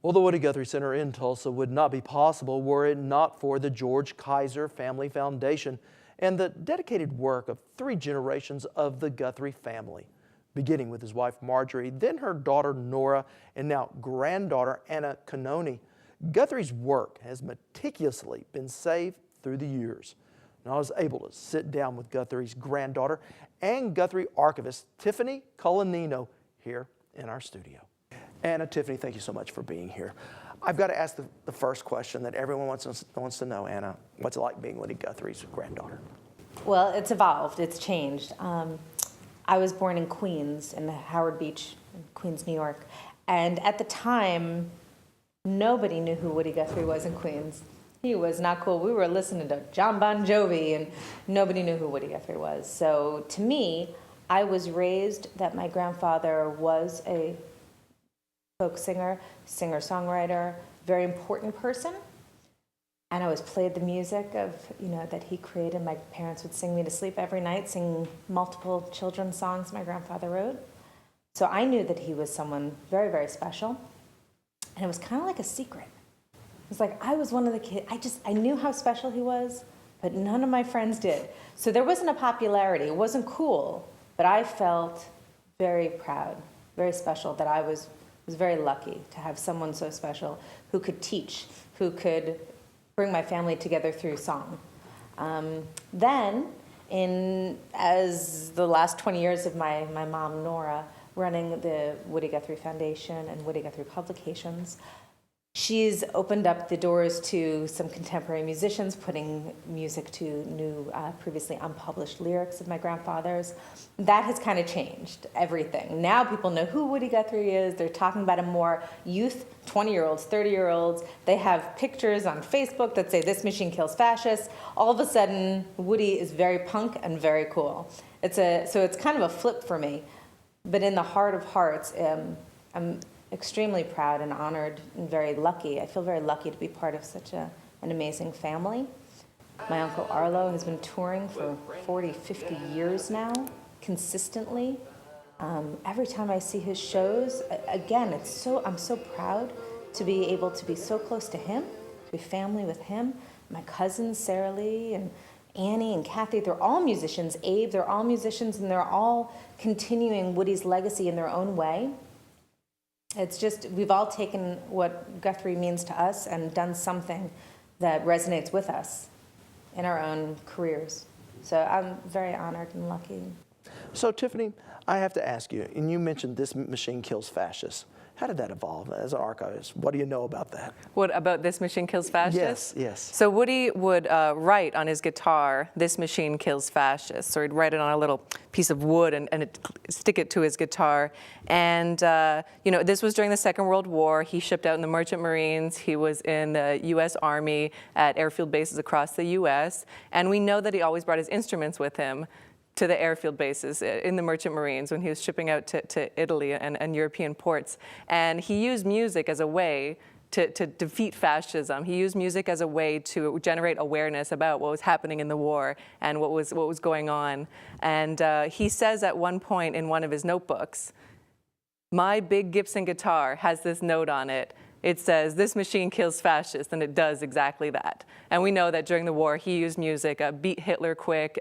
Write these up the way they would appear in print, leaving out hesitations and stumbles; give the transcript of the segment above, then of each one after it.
Well, the Woody Guthrie Center in Tulsa would not be possible were it not for the George Kaiser Family Foundation and the dedicated work of 3 generations of the Guthrie family, beginning with his wife Marjorie, then her daughter Nora, and now granddaughter Anna Canoni. Guthrie's work has meticulously been saved through the years. And I was able to sit down with Guthrie's granddaughter and Guthrie archivist Tiffany Colanino here in our studio. Anna, Tiffany, thank you so much for being here. I've got to ask the first question that everyone wants to know, Anna. What's it like being Woody Guthrie's granddaughter? Well, it's evolved. It's changed. I was born in Queens, in Howard Beach, in Queens, New York. And at the time, nobody knew who Woody Guthrie was in Queens. He was not cool. We were listening to John Bon Jovi, and nobody knew who Woody Guthrie was. So to me, I was raised that my grandfather was a folk singer, singer-songwriter, very important person. And I was played the music of, that he created. My parents would sing me to sleep every night, sing multiple children's songs my grandfather wrote. So I knew that he was someone very, very special. And it was kind of like a secret. It was like I was one of the kids. I knew how special he was, but none of my friends did. So there wasn't a popularity. It wasn't cool, but I felt very proud, very special, that I was very lucky to have someone so special who could teach, who could bring my family together through song. Then, as the last 20 years of my mom, Nora, running the Woody Guthrie Foundation and Woody Guthrie Publications, she's opened up the doors to some contemporary musicians, putting music to new, previously unpublished lyrics of my grandfather's. That has kind of changed everything. Now people know who Woody Guthrie is. They're talking about him more. Youth, 20-year-olds, 30-year-olds, they have pictures on Facebook that say, "This machine kills fascists." All of a sudden, Woody is very punk and very cool. So it's kind of a flip for me. But in the heart of hearts, I'm extremely proud and honored and very lucky. I feel very lucky to be part of such an amazing family. My Uncle Arlo has been touring for 40, 50 years now, consistently. Every time I see his shows, again, I'm so proud to be able to be so close to him, to be family with him. My cousins, Sarah Lee and Annie and Kathy, they're all musicians. Abe, they're all musicians, and they're all continuing Woody's legacy in their own way. It's just, we've all taken what Guthrie means to us and done something that resonates with us in our own careers. So I'm very honored and lucky. So Tiffany, I have to ask you, and you mentioned "This Machine Kills Fascists." How did that evolve as an archivist? What do you know about that? What about "This Machine Kills Fascists"? Yes. So Woody would write on his guitar, "This machine kills fascists," or he'd write it on a little piece of wood and stick it to his guitar. And this was during the Second World War. He shipped out in the Merchant Marines. He was in the U.S. Army at airfield bases across the U.S. And we know that he always brought his instruments with him to the airfield bases in the Merchant Marines when he was shipping out to Italy and European ports. And he used music as a way to defeat fascism. He used music as a way to generate awareness about what was happening in the war and what was going on. And he says at one point in one of his notebooks, "My big Gibson guitar has this note on it. It says, 'This machine kills fascists,' and it does exactly that." And we know that during the war, he used music, "Beat Hitler Quick,"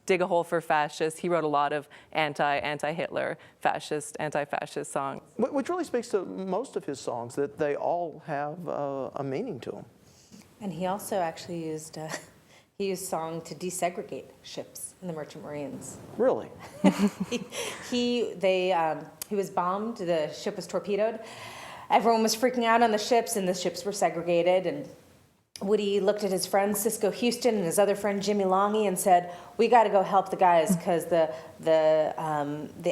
"Dig a Hole for Fascists." He wrote a lot of anti-Hitler, anti-fascist songs. Which really speaks to most of his songs, that they all have a meaning to them. And he also actually used song to desegregate ships in the Merchant Marines. Really? He was bombed. The ship was torpedoed. Everyone was freaking out on the ships, and the ships were segregated. And Woody looked at his friend Cisco Houston and his other friend Jimmy Longy and said, "We got to go help the guys, because the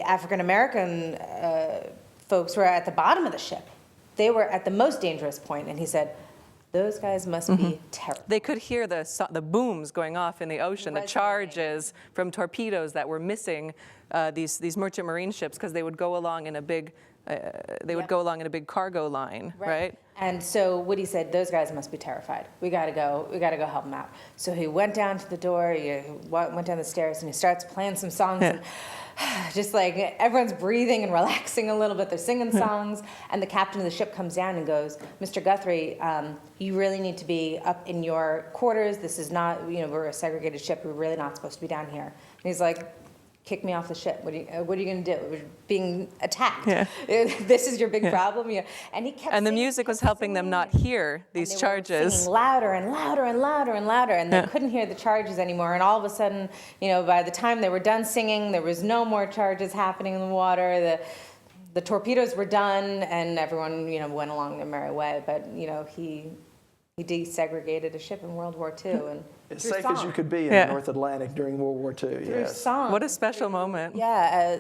African American folks were at the bottom of the ship. They were at the most dangerous point." And he said, "Those guys must be terrible." They could hear the booms going off in the ocean, the charges from torpedoes that were missing these Merchant Marine ships, because they would go along in a big go along in a big cargo line, right? And so Woody said, "Those guys must be terrified. We got to go help them out." So he went down to the door, he went down the stairs, and he starts playing some songs. And just like everyone's breathing and relaxing a little bit. They're singing songs, and the captain of the ship comes down and goes, "Mr. Guthrie, you really need to be up in your quarters. This is not, we're a segregated ship. We're really not supposed to be down here." And he's like, "Kick me off the ship. What are you going to do? We're being attacked. Yeah. This is your big problem." And he kept. And the singing, music was kept helping them singing, not hear these and they were charges. singing louder and louder and louder and louder, and they couldn't hear the charges anymore. And all of a sudden, by the time they were done singing, there was no more charges happening in the water. The torpedoes were done, and everyone, went along their merry way. But he desegregated a ship in World War II, and As through safe as you song. could be in Yeah. the North Atlantic during World War II, Through yes. song. What a special moment. Yeah,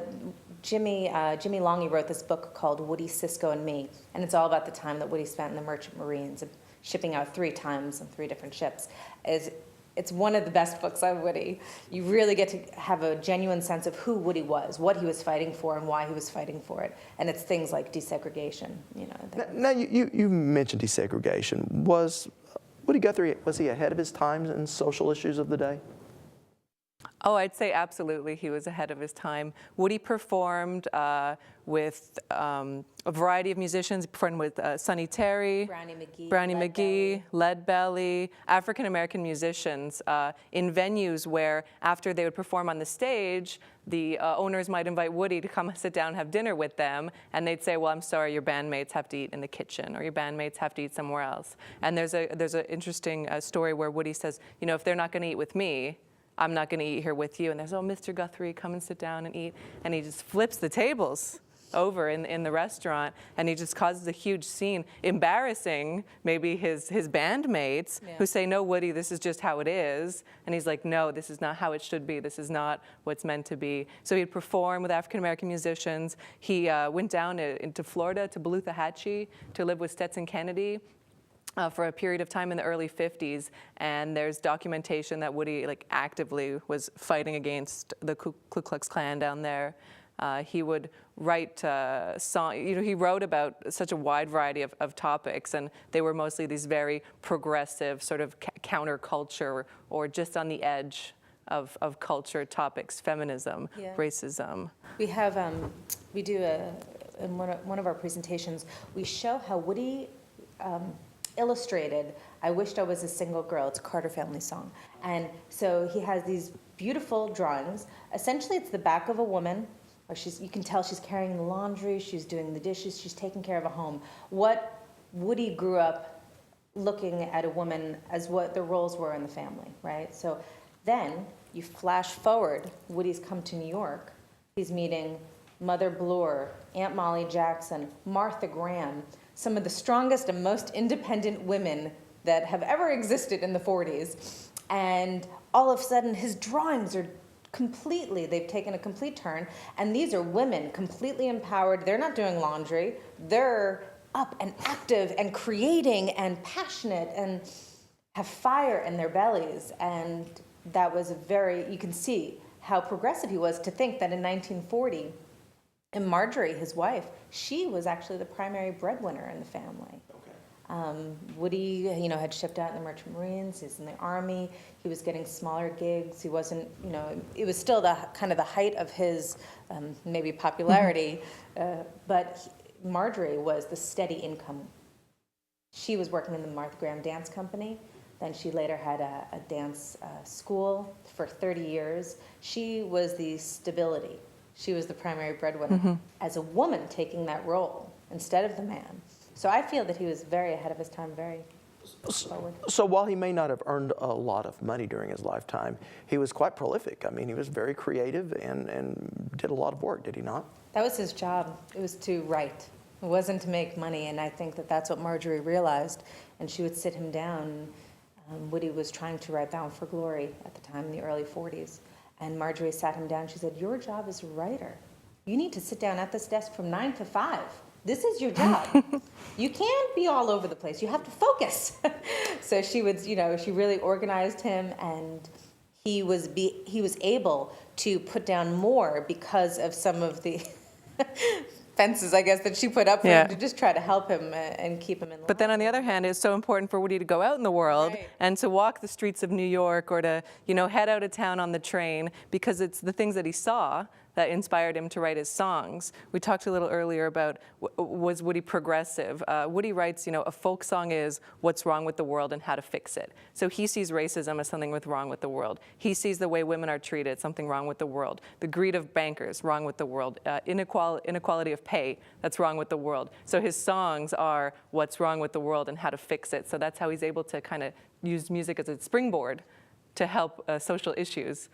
Jimmy Longy wrote this book called Woody, Cisco, and Me, and it's all about the time that Woody spent in the Merchant Marines, and shipping out 3 times on 3 different ships. It's one of the best books on Woody. You really get to have a genuine sense of who Woody was, what he was fighting for, and why he was fighting for it. And it's things like desegregation. Now you mentioned desegregation. Was Woody Guthrie, was he ahead of his times in social issues of the day? Oh, I'd say absolutely he was ahead of his time. Woody performed with a variety of musicians. He performed with Sonny Terry, Brownie McGee, Leadbelly, African-American musicians in venues where after they would perform on the stage, the owners might invite Woody to come sit down and have dinner with them, and they'd say, "Well, I'm sorry, your bandmates have to eat in the kitchen, or your bandmates have to eat somewhere else." And there's an interesting story where Woody says, if they're not going to eat with me, I'm not going to eat here with you. And there's, "Oh, Mr. Guthrie, come and sit down and eat." And he just flips the tables over in the restaurant, and he just causes a huge scene, embarrassing maybe his bandmates who say, "No, Woody, this is just how it is." And he's like, "No, this is not how it should be. This is not what's meant to be." So he'd perform with African-American musicians. He went down into Florida to Beluthahatchee to live with Stetson Kennedy for a period of time in the early 50s, and there's documentation that Woody actively was fighting against the Ku Klux Klan down there. He would write songs. He wrote about such a wide variety of topics, and they were mostly these very progressive sort of counterculture or just on the edge of culture topics, feminism, racism. We do in one of our presentations, we show how Woody illustrated "I Wished I Was a Single Girl." It's a Carter family song. And so he has these beautiful drawings. Essentially, it's the back of a woman, or you can tell she's carrying the laundry, she's doing the dishes, she's taking care of a home. What Woody grew up looking at a woman as what the roles were in the family, right? So then you flash forward, Woody's come to New York. He's meeting Mother Bloor, Aunt Molly Jackson, Martha Graham, some of the strongest and most independent women that have ever existed in the 40s. And all of a sudden, his drawings are they've taken a complete turn. And these are women completely empowered. They're not doing laundry. They're up and active and creating and passionate and have fire in their bellies. And that was you can see how progressive he was to think that in 1940, and Marjorie, his wife, she was actually the primary breadwinner in the family. Woody, had shipped out in the Merchant Marines. He's in the Army. He was getting smaller gigs. He wasn't, it was still the height of his maybe popularity. But Marjorie was the steady income. She was working in the Martha Graham Dance Company. Then she later had a dance school for 30 years. She was the stability. She was the primary breadwinner as a woman taking that role instead of the man. So I feel that he was very ahead of his time, very forward. So while he may not have earned a lot of money during his lifetime, he was quite prolific. I mean, he was very creative and did a lot of work, did he not? That was his job. It was to write. It wasn't to make money, and I think that that's what Marjorie realized. And she would sit him down. Woody was trying to write Bound for Glory at the time in the early 40s. And Marjorie sat him down. She said, "Your job as a writer. You need to sit down at this desk from 9 to 5. This is your job. You can't be all over the place. You have to focus." So she would, she really organized him, and he was able to put down more because of some of the fences, I guess, that she put up for him to just try to help him and keep him in line. But then on the other hand, it's so important for Woody to go out in the world Right. and to walk the streets of New York or to, head out of town on the train, because it's the things that he saw that inspired him to write his songs. We talked a little earlier about was Woody progressive. Woody writes, a folk song is what's wrong with the world and how to fix it. So he sees racism as something wrong with the world. He sees the way women are treated, something wrong with the world. The greed of bankers, wrong with the world. Inequality of pay, that's wrong with the world. So his songs are what's wrong with the world and how to fix it. So that's how he's able to kind of use music as a springboard to help social issues.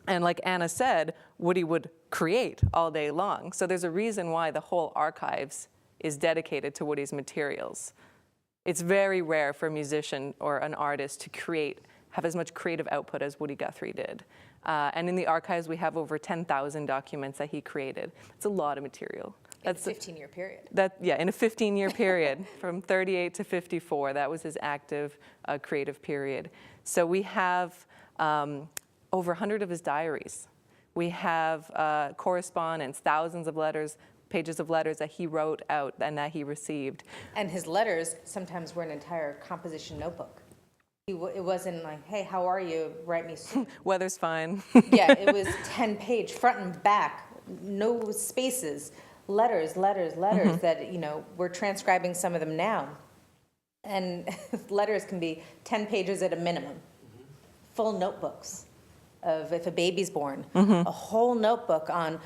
And like Anna said, Woody would create all day long. So there's a reason why the whole archives is dedicated to Woody's materials. It's very rare for a musician or an artist to have as much creative output as Woody Guthrie did. And in the archives, we have over 10,000 documents that he created. It's a lot of material. That's a 15-year period. In a 15-year period, from 38 to 54, that was his active creative period. So we have over 100 of his diaries. We have correspondence, thousands of letters, pages of letters that he wrote out and that he received. And his letters sometimes were an entire composition notebook. It wasn't like, hey, how are you? Write me soon. Weather's fine. Yeah, it was 10-page, front and back, no spaces, letters that, we're transcribing some of them now. And letters can be 10 pages at a minimum. Full notebooks of if a baby's born, a whole notebook on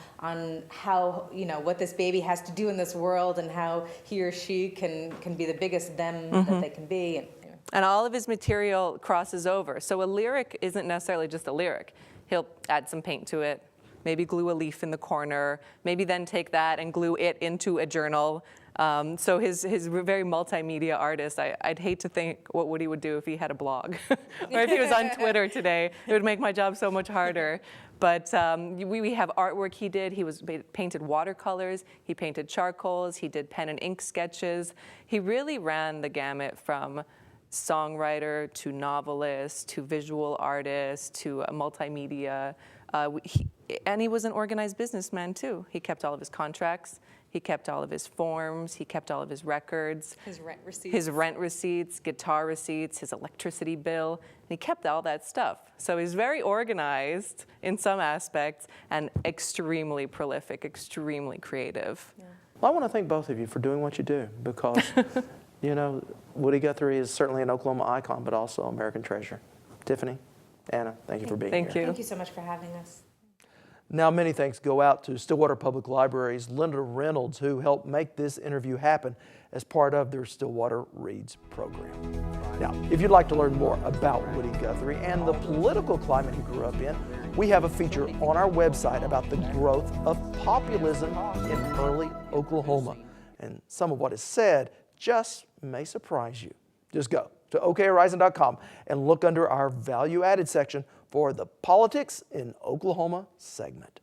how, what this baby has to do in this world and how he or she can be the biggest them that they can be. And all of his material crosses over. So a lyric isn't necessarily just a lyric. He'll add some paint to it, maybe glue a leaf in the corner, maybe then take that and glue it into a journal. So his very multimedia artist. I'd hate to think what Woody would do if he had a blog or if he was on Twitter today. It would make my job so much harder. But we have artwork he did. He painted watercolors. He painted charcoals. He did pen and ink sketches. He really ran the gamut from songwriter to novelist to visual artist to a multimedia. And he was an organized businessman too. He kept all of his contracts. He kept all of his forms. He kept all of his records. His rent receipts, guitar receipts, his electricity bill. And he kept all that stuff. So he's very organized in some aspects and extremely prolific, extremely creative. Yeah. Well, I want to thank both of you for doing what you do because, Woody Guthrie is certainly an Oklahoma icon, but also American treasure. Tiffany, Anna, thank you for being here. Thank you. Thank you so much for having us. Now, many thanks go out to Stillwater Public Library's Linda Reynolds, who helped make this interview happen as part of their Stillwater Reads program. Now, if you'd like to learn more about Woody Guthrie and the political climate he grew up in, we have a feature on our website about the growth of populism in early Oklahoma. And some of what is said just may surprise you. Just go to okhorizon.com and look under our value added section for the Politics in Oklahoma segment.